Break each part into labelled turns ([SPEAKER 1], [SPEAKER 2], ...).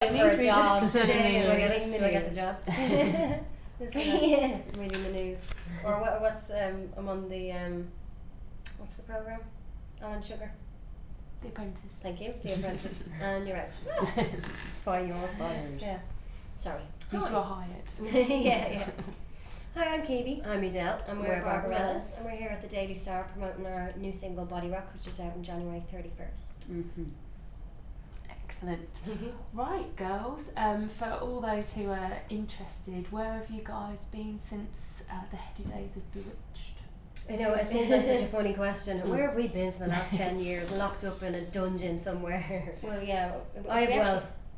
[SPEAKER 1] For a job today. Do I get the job? Reading the news. Or what's I'm on the what's the programme? Alan Sugar.
[SPEAKER 2] The Apprentice.
[SPEAKER 1] Thank you. The Apprentice. And you're out. Fine, you're fired. Yeah. Sorry.
[SPEAKER 2] You two are hired.
[SPEAKER 1] yeah. Hi, I'm Katie. I'm Edel. And we're Barbarellas. And we're here at the Daily Star promoting our new single Body Rock, which is out on January 31st.
[SPEAKER 2] Mm-hmm. Excellent. Right, girls, for all those who are interested, where have you guys been since the heady days of Bewitched?
[SPEAKER 1] I know, it seems like such a funny question. Where have we been for the last 10 years? Locked up in a dungeon somewhere? Well, yeah. Go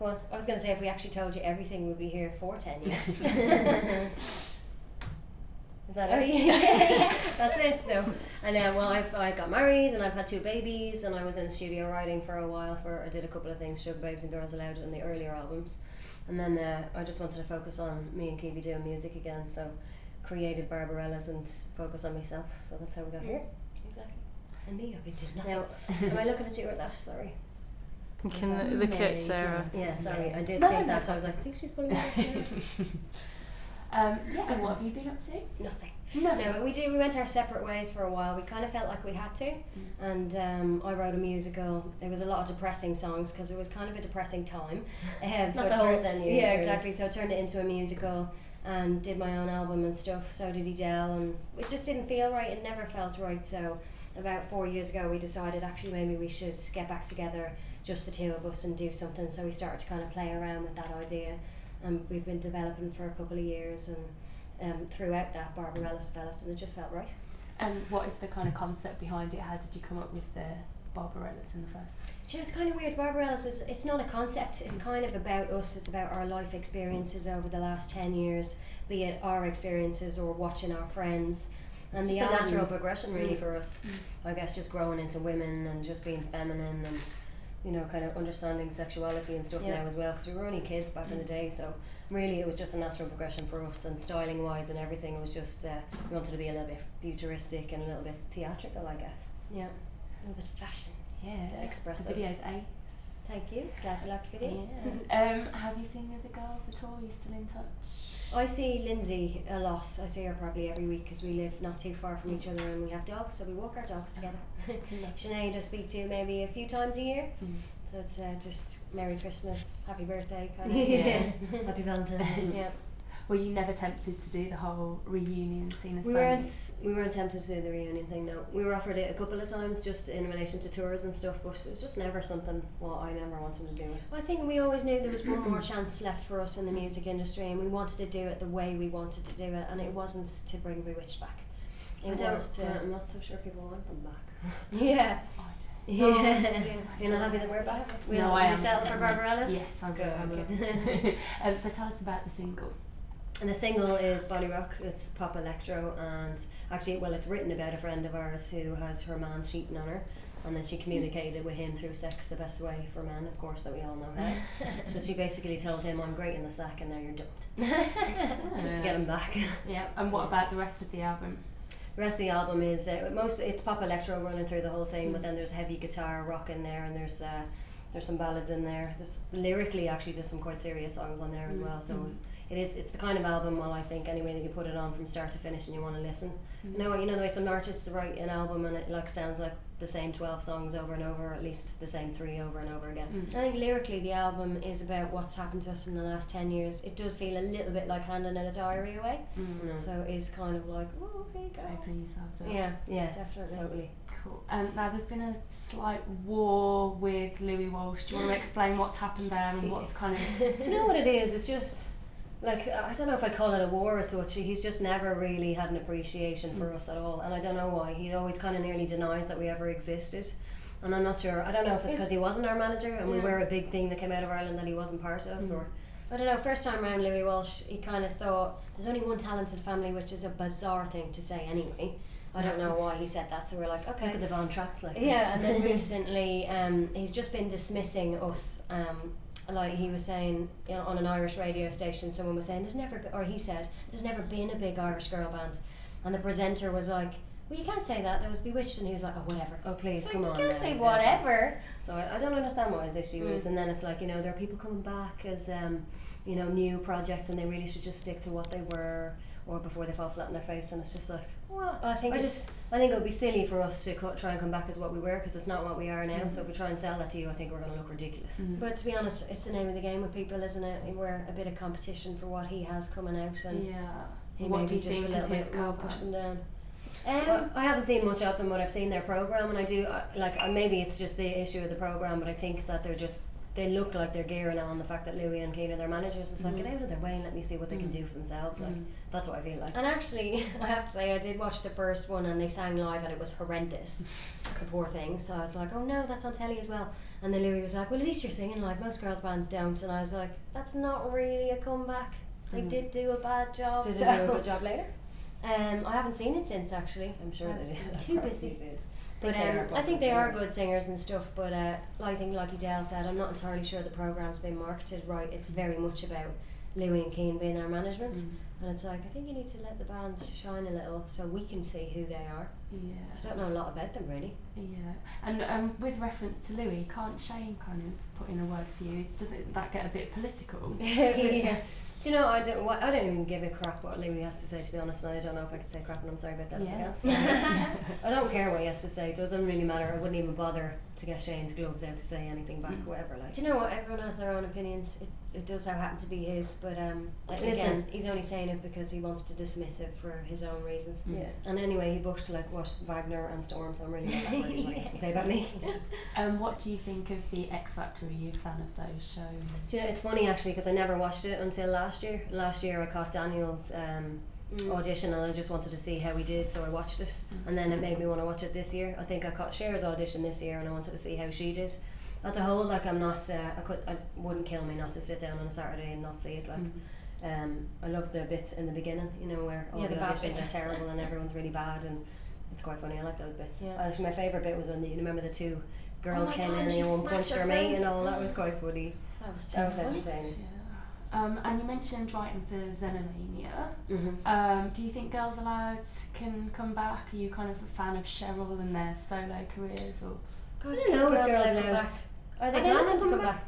[SPEAKER 1] on. I was going to say, if we actually told you everything, we'd be here for 10 years. Is that it? Yeah, that's it. No. And I got married and I've had 2 babies and I was in the studio writing for a while. I did a couple of things, Sugar Babes and Girls Aloud in the earlier albums, and then I just wanted to focus on me and Kiwi doing music again. So created Barbarellas and focus on myself. So that's how we got here. Exactly. And me, I've been doing nothing. Now, am I looking at you or that? Sorry.
[SPEAKER 3] You can look at Sarah.
[SPEAKER 1] Yeah, sorry. I did think that. So I was like, I think she's pulling me up here.
[SPEAKER 2] And what have you been up to?
[SPEAKER 1] Nothing. No, we went our separate ways for a while. We kind of felt like we had to, and I wrote a musical. There was a lot of depressing songs because it was kind of a depressing time. So Not the whole 10 years. Yeah, exactly. So I turned it into a musical and did my own album and stuff. So did Edel, and it just didn't feel right. It never felt right. So about 4 years ago, we decided actually maybe we should get back together, just the 2 of us, and do something. So we started to kind of play around with that idea. And we've been developing for a couple of years, and throughout that, Barbarella's developed, and it just felt right.
[SPEAKER 2] And what is the kind of concept behind it? How did you come up with the Barbarellas in the first?
[SPEAKER 1] Do you know, it's kind of weird. Barbarella's it's not a concept. It's kind of about us. It's about our life experiences over the last 10 years, be it our experiences or watching our friends. And just a natural progression, really, for us. I guess just growing into women and just being feminine and, you know, kind of understanding sexuality and stuff now as well, because we were only kids back in the day, so really it was just a natural progression for us, and styling wise and everything, it was just we wanted to be a little bit futuristic and a little bit theatrical, I guess. Yeah, a little bit fashion.
[SPEAKER 2] Yeah,
[SPEAKER 1] expressive.
[SPEAKER 2] The video's ace.
[SPEAKER 1] Thank you. Glad you liked the video.
[SPEAKER 2] Yeah. Have you seen the other girls at all? Are you still in touch?
[SPEAKER 1] I see Lindsay a lot. I see her probably every week because we live not too far from each other and we have dogs, so we walk our dogs together. Sinead I speak to maybe a few times a year. So it's just Merry Christmas, Happy Birthday kind of. Happy Valentine's. Yeah.
[SPEAKER 2] Were you never tempted to do the whole reunion scene?
[SPEAKER 1] We weren't tempted to do the reunion thing, no. We were offered it a couple of times just in relation to tours and stuff, but it was just never something, I never wanted to do it. I think we always knew there was one more chance left for us in the music industry, and we wanted to do it the way we wanted to do it, and it wasn't to bring Bewitched back. I'm not so sure people want them back. Yeah. You're not happy that we're back?
[SPEAKER 2] No, I am.
[SPEAKER 1] We settled for Barbarellas?
[SPEAKER 2] Yes, I'm good. So tell us about the single.
[SPEAKER 1] And the single is Body Rock. It's pop electro, and actually, it's written about a friend of ours who has her man cheating on her, and then she communicated with him through sex, the best way for men, of course, that we all know how. So she basically told him, I'm great in the sack and now you're dumped. Just to get him back. Yeah.
[SPEAKER 2] And what about the rest of the album?
[SPEAKER 1] The rest of the album is it's pop electro running through the whole thing, but then there's heavy guitar rock in there, and there's some ballads in there. Lyrically, actually, there's some quite serious songs on there as well. So it's the kind of album, I think anyway, that you put it on from start to finish and you want to listen. You know the way some artists write an album and it sounds like the same 12 songs over and over, or at least the same 3 over and over again. I think lyrically the album is about what's happened to us in the last 10 years. It does feel a little bit like handing in a diary away. So it's kind of like, okay, go.
[SPEAKER 2] Opening yourselves up.
[SPEAKER 1] Yeah, definitely. Totally.
[SPEAKER 2] Cool. Now there's been a slight war with Louis Walsh. Do you want to explain what's happened there and what's kind of...
[SPEAKER 1] Do you know what it is? It's just... I don't know if I call it a war or such. He's just never really had an appreciation for us at all, and I don't know why. He always kind of nearly denies that we ever existed, and I'm not sure. I don't know if it's because he wasn't our manager and we were a big thing that came out of Ireland that he wasn't part of, or I don't know. First time around Louis Walsh, he kind of thought there's only one talented family, which is a bizarre thing to say anyway. I don't know why he said that, so we're like, okay.
[SPEAKER 3] Look at the Von Trapps, like.
[SPEAKER 1] Yeah, and then recently, he's just been dismissing us. Like he was saying, on an Irish radio station, someone was saying, he said, there's never been a big Irish girl band, and the presenter was like, Well, you can't say that. There was Bewitched and he was like, oh, whatever. Oh, please, come on.
[SPEAKER 3] You can't say
[SPEAKER 1] now,
[SPEAKER 3] whatever.
[SPEAKER 1] So I don't understand what his issue is. And then it's like, there are people coming back as, new projects and they really should just stick to what they were or before they fall flat on their face. And it's just like, well, I think it would be silly for us to try and come back as what we were because it's not what we are now. So if we try and sell that to you, I think we're going to look ridiculous. But to be honest, it's the name of the game with people, isn't it? We're a bit of competition for what he has coming out, and he maybe just a little bit will push them down. Well, I haven't seen much of them, but I've seen their program, and I do maybe it's just the issue of the program, but I think that they look like they're gearing on the fact that Louis and Keane are their managers. It's like, get out of their way and let me see what they can do for themselves. Like that's what I feel like. And actually, I have to say, I did watch the first one and they sang live and it was horrendous. The poor things. So I was like, oh no, that's on telly as well. And then Louis was like, well, at least you're singing live. Most girls' bands don't. And I was like, that's not really a comeback. They did do a bad job. Did they do a good job later? I haven't seen it since, actually.
[SPEAKER 3] I'm sure they did.
[SPEAKER 1] Too busy. But I think they are good singers and stuff, but I think like Adele said, I'm not entirely sure the program's been marketed right. It's very much about Louis and Keane being our management, and it's like, I think you need to let the band shine a little so we can see who they are. Yeah. So I don't know a lot about them really.
[SPEAKER 2] Yeah, and with reference to Louis, can't Shane kind of put in a word for you? Doesn't that get a bit political?
[SPEAKER 1] Yeah. Do you know, I don't even give a crap what Louis has to say, to be honest, and I don't know if I could say crap, and I'm sorry about that.
[SPEAKER 2] Yeah.
[SPEAKER 1] I don't care what he has to say, it doesn't really matter. I wouldn't even bother to get Shane's gloves out to say anything back, whatever. Like, do you know what, everyone has their own opinions. It does so happen to be his, but again, he's only saying it because he wants to dismiss it for his own reasons. Yeah. And anyway, he booked Wagner and Storm, so I'm really not that worried what he has to say about me.
[SPEAKER 2] What do you think of the XFactor? Are you a fan of those shows?
[SPEAKER 1] Do you know, it's funny actually because I never watched it until last year. Last year I caught Daniel's audition and I just wanted to see how he did, so I watched it, and then it made me want to watch it this year. I think I caught Cher's audition this year and I wanted to see how she did. As a whole, like, I'm not, I wouldn't kill me not to sit down on a Saturday and not see it. Like, I love the bits in the beginning, where all the auditions are terrible and everyone's really bad, and it's quite funny. I like those bits. Yeah. Actually, my favourite bit was when you remember the two girls came in and one punched her mate and all. That was quite funny. That was entertaining.
[SPEAKER 2] Yeah. And you mentioned writing for Xenomania. Do you think Girls Aloud can come back? Are you kind of a fan of Cheryl and their solo careers? Or
[SPEAKER 1] I don't know if Girls Aloud. Are they planning to come back?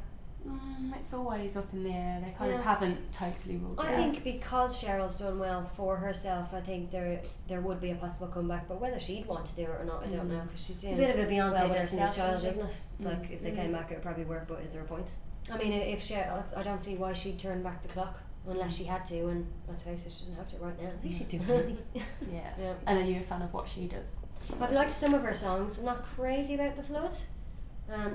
[SPEAKER 2] It's always up in the air. They kind of haven't totally ruled it out.
[SPEAKER 1] I think because Cheryl's done well for herself, I think there would be a possible comeback. But whether she'd want to do it or not, I don't know. Because she's doing, it's a bit of a Beyonce Destiny's Child, isn't it? It's like if they came back, it would probably work. But is there a point? I mean, if Cheryl, I don't see why she'd turn back the clock unless she had to. And let's face it, she doesn't have to right now. I think she's too busy.
[SPEAKER 2] Yeah. And are you a fan of what she does?
[SPEAKER 1] I've liked some of her songs. I'm not crazy about The Flood.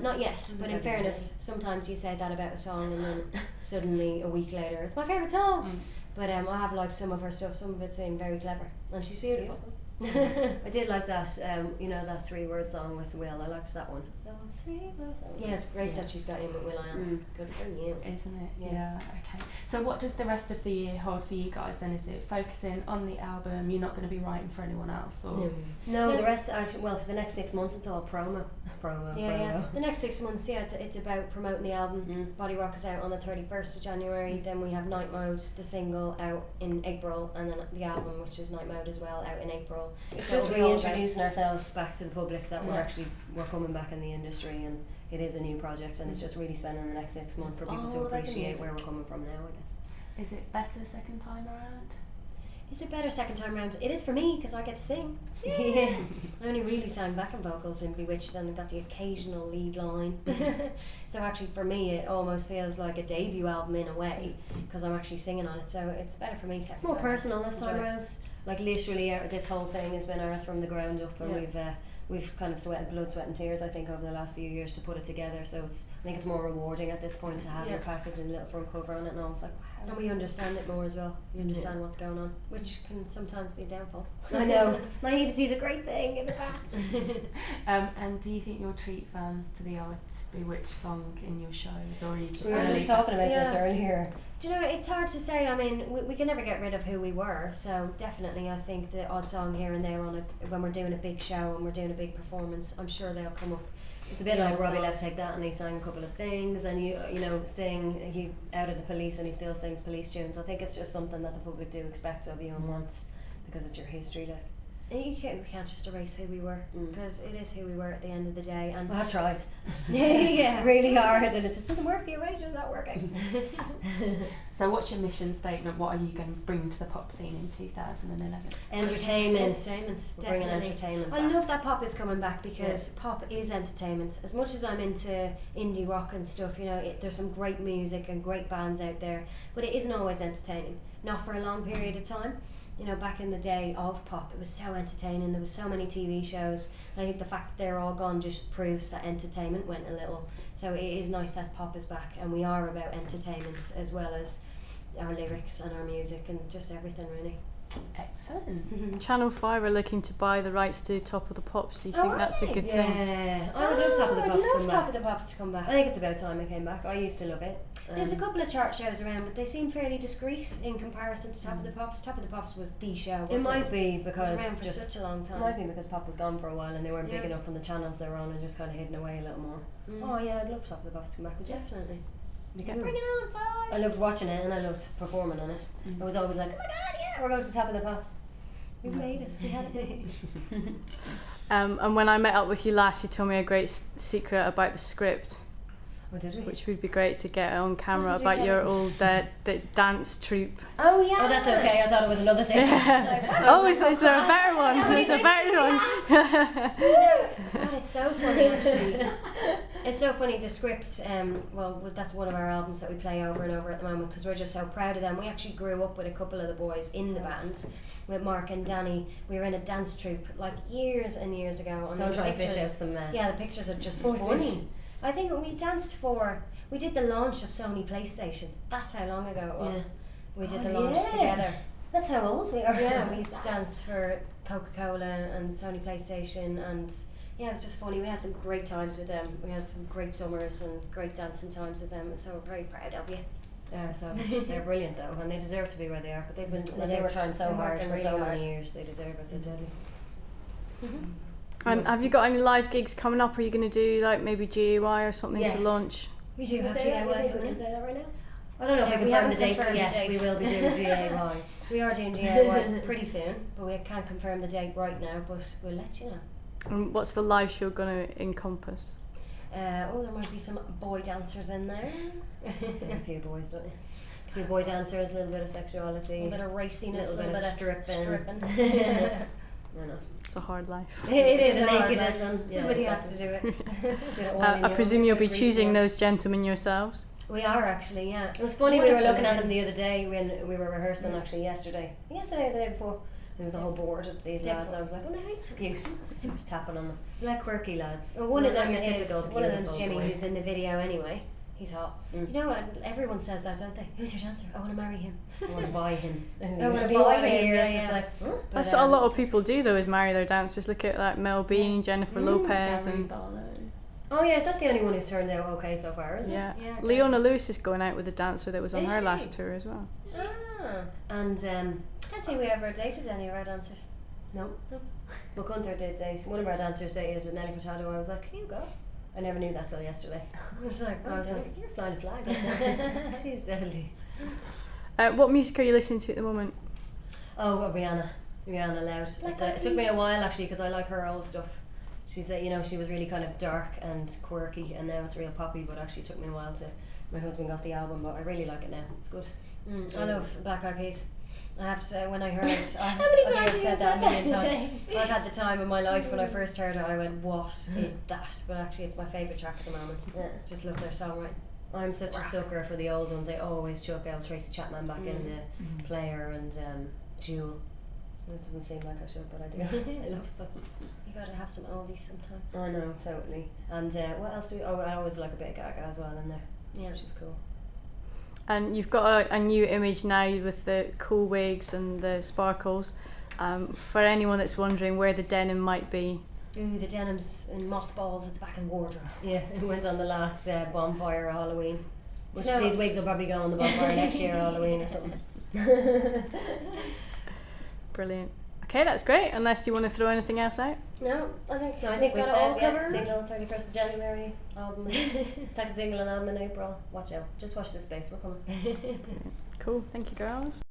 [SPEAKER 1] Not yet, but in fairness, sometimes you say that about a song and then suddenly a week later it's my favourite song. But I have liked some of her stuff. Some of it's been very clever and she's beautiful. I did like that, that 3-word song with Will. I liked that one. Those 3 words. Yeah, it's great that she's got in with Will I Am. Good for you.
[SPEAKER 2] Isn't it? Yeah. Okay. So what does the rest of the year hold for you guys then? Is it focusing on the album? You're not going to be writing for anyone else? Or?
[SPEAKER 1] No, the rest, actually, well, for the next 6 months it's all promo. Yeah. The next 6 months, it's about promoting the album. Body Rock is out on the 31st of January. Then we have Night Mode, the single, out in April, and then the album, which is Night Mode as well, out in April. It's just reintroducing ourselves back to the public that we're coming back in the industry, and it is a new project, and it's just really spending the next 6 months for people to appreciate where we're coming from now, I guess.
[SPEAKER 2] Is it better second time around?
[SPEAKER 1] Is it better second time around? It is for me because I get to sing. I only really sang backing vocals in Bewitched and got the occasional lead line. So actually for me it almost feels like a debut album in a way because I'm actually singing on it, so it's better for me second time. It's more personal this time around. Like literally this whole thing has been ours from the ground up, and we've kind of sweated blood, sweat and tears, I think, over the last few years to put it together. So I think it's more rewarding at this point to have your package and a little front cover on it, and all. It's like, wow. And we understand it more as well. We understand what's going on, which can sometimes be a downfall. I know. Naivety is a great thing. Give it back.
[SPEAKER 2] And do you think you'll treat fans to the odd Bewitched song in your shows, or are you just?
[SPEAKER 1] We were just talking about this earlier. Do you know, it's hard to say. I mean, we can never get rid of who we were, so definitely I think the odd song here and there when we're doing a big show and we're doing a big performance, I'm sure they'll come up. It's a bit like Robbie Left Take That, and he sang a couple of things, and Sting, he out of the Police and he still sings police tunes. I think it's just something that the public do expect of you and want, because it's your history, like. We can't just erase who we were, because it is who we were at the end of the day. And
[SPEAKER 3] I've tried.
[SPEAKER 1] yeah, really hard, and it just doesn't work. The eraser's not working.
[SPEAKER 2] So what's your mission statement? What are you going to bring to the pop scene in 2011?
[SPEAKER 1] Entertainment.
[SPEAKER 3] We're bringing
[SPEAKER 1] Definitely.
[SPEAKER 3] entertainment
[SPEAKER 1] I
[SPEAKER 3] back.
[SPEAKER 1] love that pop is coming back, because pop is entertainment. As much as I'm into indie rock and stuff, you know, there's some great music and great bands out there, but it isn't always entertaining. Not for a long period of time. You know, back in the day of pop, it was so entertaining. There was so many TV shows. And I think the fact that they're all gone just proves that entertainment went a little. So it is nice that pop is back, and we are about entertainment as well as our lyrics and our music and just everything, really.
[SPEAKER 2] Excellent.
[SPEAKER 3] Channel 5 are looking to buy the rights to Top of the Pops. Do you think that's a good thing?
[SPEAKER 1] Yeah, I would love Top of the Pops to come back.
[SPEAKER 3] Top
[SPEAKER 1] of the Pops to come back.
[SPEAKER 3] I think it's about time it came back. I used to love it.
[SPEAKER 1] There's a couple of chart shows around, but they seem fairly discreet in comparison to Top of the Pops. Top of the Pops was the show.
[SPEAKER 3] It might be
[SPEAKER 1] It
[SPEAKER 3] because
[SPEAKER 1] was around for
[SPEAKER 3] just
[SPEAKER 1] such a long time.
[SPEAKER 3] it might be because pop was gone for a while and they weren't big
[SPEAKER 1] Yeah.
[SPEAKER 3] enough on the channels they were on and just kind of hidden away a little more. Oh yeah, I'd love Top of the Pops to come back. Would you?
[SPEAKER 1] Definitely.
[SPEAKER 3] Yeah.
[SPEAKER 1] Bring it on, Five!
[SPEAKER 3] I loved watching it and I loved performing on it. I was always like, oh my god, yeah, we're going to Top of the Pops. We've made it. We had it made. And when I met up with you last, you told me a great secret about the script,
[SPEAKER 1] Oh, did we?
[SPEAKER 3] which would be great to get on camera
[SPEAKER 1] did you
[SPEAKER 3] about
[SPEAKER 1] say?
[SPEAKER 3] your old the Dance Troupe.
[SPEAKER 1] Oh, yeah!
[SPEAKER 3] Oh, that's okay. I thought it was another thing.
[SPEAKER 1] Like,
[SPEAKER 3] Oh, is there a better one?
[SPEAKER 1] How many
[SPEAKER 3] There's a
[SPEAKER 1] drinks do
[SPEAKER 3] better
[SPEAKER 1] we
[SPEAKER 3] one.
[SPEAKER 1] Do you know, God, it's so funny actually. It's so funny, the script, well, that's one of our albums that we play over and over at the moment because we're just so proud of them. We actually grew up with a couple of the boys in the band, with Mark and Danny. We were in a dance troupe like years and years ago.
[SPEAKER 3] Don't try and fish out some
[SPEAKER 1] Yeah, the pictures are just
[SPEAKER 3] Oh,
[SPEAKER 1] funny. I think we danced we did the launch of Sony PlayStation. That's how long ago it was.
[SPEAKER 3] Yeah.
[SPEAKER 1] We did
[SPEAKER 3] God,
[SPEAKER 1] the launch
[SPEAKER 3] yeah.
[SPEAKER 1] together.
[SPEAKER 3] That's how old we are.
[SPEAKER 1] Yeah, we used to dance for Coca-Cola and Sony PlayStation, and yeah, it was just funny. We had some great times with them. We had some great summers and great dancing times with them, so we're very proud of you.
[SPEAKER 3] They're brilliant though, and they deserve to be where they are. But they were trying so
[SPEAKER 1] they're
[SPEAKER 3] hard
[SPEAKER 1] working
[SPEAKER 3] for
[SPEAKER 1] really
[SPEAKER 3] so
[SPEAKER 1] hard.
[SPEAKER 3] many years. They deserve it. They do.
[SPEAKER 1] Mm-hmm.
[SPEAKER 3] Have you got any live gigs coming up? Are you going to do like maybe GAY or something
[SPEAKER 1] Yes.
[SPEAKER 3] to launch?
[SPEAKER 1] We do have
[SPEAKER 3] say
[SPEAKER 1] GAY
[SPEAKER 3] that? You think we
[SPEAKER 1] coming
[SPEAKER 3] can
[SPEAKER 1] in.
[SPEAKER 3] say that right now?
[SPEAKER 1] I don't know if
[SPEAKER 3] Yeah,
[SPEAKER 1] we
[SPEAKER 3] we
[SPEAKER 1] confirm
[SPEAKER 3] haven't
[SPEAKER 1] the date, but
[SPEAKER 3] confirmed the
[SPEAKER 1] yes,
[SPEAKER 3] date.
[SPEAKER 1] we will be doing GAY. We are doing GAY pretty soon, but we can't confirm the date right now, but we'll let you know.
[SPEAKER 3] And what's the live show going to encompass?
[SPEAKER 1] There might be some boy dancers in there.
[SPEAKER 3] A few boys, don't you? A few boy dancers, a little bit of sexuality,
[SPEAKER 1] A little bit of raciness,
[SPEAKER 3] little bit of stripping. Why not? It's a hard life.
[SPEAKER 1] It is a
[SPEAKER 3] hard
[SPEAKER 1] nakedism.
[SPEAKER 3] life.
[SPEAKER 1] Somebody
[SPEAKER 3] Yeah,
[SPEAKER 1] has to do it.
[SPEAKER 3] I presume you'll be choosing those gentlemen yourselves.
[SPEAKER 1] We are actually, yeah.
[SPEAKER 3] It was funny,
[SPEAKER 1] One
[SPEAKER 3] we
[SPEAKER 1] of
[SPEAKER 3] were
[SPEAKER 1] them
[SPEAKER 3] looking
[SPEAKER 1] is
[SPEAKER 3] at
[SPEAKER 1] in-
[SPEAKER 3] them the other day when we were rehearsing actually yesterday or the day before. There was a whole board of these
[SPEAKER 1] Yeah.
[SPEAKER 3] lads. I was like, oh no excuse. I was tapping on them. They're like quirky lads.
[SPEAKER 1] Well, one of
[SPEAKER 3] They're
[SPEAKER 1] them
[SPEAKER 3] like your
[SPEAKER 1] is
[SPEAKER 3] typical
[SPEAKER 1] one of them's
[SPEAKER 3] beautiful
[SPEAKER 1] Jimmy,
[SPEAKER 3] boy.
[SPEAKER 1] who's in the video anyway. He's hot. You know what? Everyone says that, don't they? Who's your dancer? I want to marry him.
[SPEAKER 3] I want to buy him.
[SPEAKER 1] I wanna
[SPEAKER 3] Usually
[SPEAKER 1] buy
[SPEAKER 3] what I
[SPEAKER 1] him,
[SPEAKER 3] hear
[SPEAKER 1] yeah,
[SPEAKER 3] is just
[SPEAKER 1] yeah.
[SPEAKER 3] like, huh?
[SPEAKER 1] But,
[SPEAKER 3] That's what a lot of people do though, is marry their dancers. Look at like Mel Bean, Jennifer Lopez,
[SPEAKER 2] Gary
[SPEAKER 3] and
[SPEAKER 2] Barlow.
[SPEAKER 3] oh yeah, that's the only one who's turned out okay so far, isn't yeah.
[SPEAKER 1] Yeah,
[SPEAKER 3] Leona Lewis is going out with a dancer that was on
[SPEAKER 1] Is
[SPEAKER 3] her
[SPEAKER 1] she?
[SPEAKER 3] last tour as well.
[SPEAKER 1] Ah,
[SPEAKER 3] And
[SPEAKER 1] can't say we ever dated any of our dancers.
[SPEAKER 3] no. Well, Gunther did date. One of our dancers dated Nelly Furtado. I was like, here you go. I never knew that till yesterday.
[SPEAKER 1] I was like,
[SPEAKER 3] I was
[SPEAKER 1] okay.
[SPEAKER 3] like, you're flying a flag. She's deadly. What music are you listening to at the moment? Oh, Rihanna. Aloud. It took me a while actually because I like her old stuff. She's she was really kind of dark and quirky, and now it's real poppy. But actually, it took me a while to. My husband got the album, but I really like it now. It's good.
[SPEAKER 1] I love Black Eyed Peas. I have to say, when I heard it,
[SPEAKER 3] How many
[SPEAKER 1] I think
[SPEAKER 3] times
[SPEAKER 1] I've
[SPEAKER 3] have you
[SPEAKER 1] said that a million
[SPEAKER 3] said that
[SPEAKER 1] times.
[SPEAKER 3] today?
[SPEAKER 1] I've had the time of my life. When I first heard it, I went, what is that? But actually, it's my favourite track at the moment.
[SPEAKER 3] Yeah.
[SPEAKER 1] Just love their songwriting.
[SPEAKER 3] I'm such a sucker for the old ones. I always chuck El Tracy Chapman back in the player and Jewel. It doesn't seem like I should, but I do. I love them.
[SPEAKER 1] You gotta have some oldies sometimes.
[SPEAKER 3] I know, totally. And what else do we? Oh, I always like a bit of Gaga as well in there.
[SPEAKER 1] Yeah.
[SPEAKER 3] She's cool.
[SPEAKER 4] And you've got a new image now with the cool wigs and the sparkles. For anyone that's wondering where the denim might be,
[SPEAKER 1] Ooh, the denim's in mothballs at the back of the wardrobe.
[SPEAKER 3] Yeah, it went on the last bonfire Halloween. Which
[SPEAKER 1] No.
[SPEAKER 3] these wigs will probably go on the bonfire next year Halloween or something.
[SPEAKER 4] brilliant. Okay, that's great. Unless you want to throw anything else out.
[SPEAKER 1] No, I think
[SPEAKER 3] we've
[SPEAKER 1] got it
[SPEAKER 3] said
[SPEAKER 1] all covered.
[SPEAKER 3] single 31st of January, album, second single and album in April. Watch out. Just watch this space. We're coming.
[SPEAKER 4] Cool. Thank you, girls.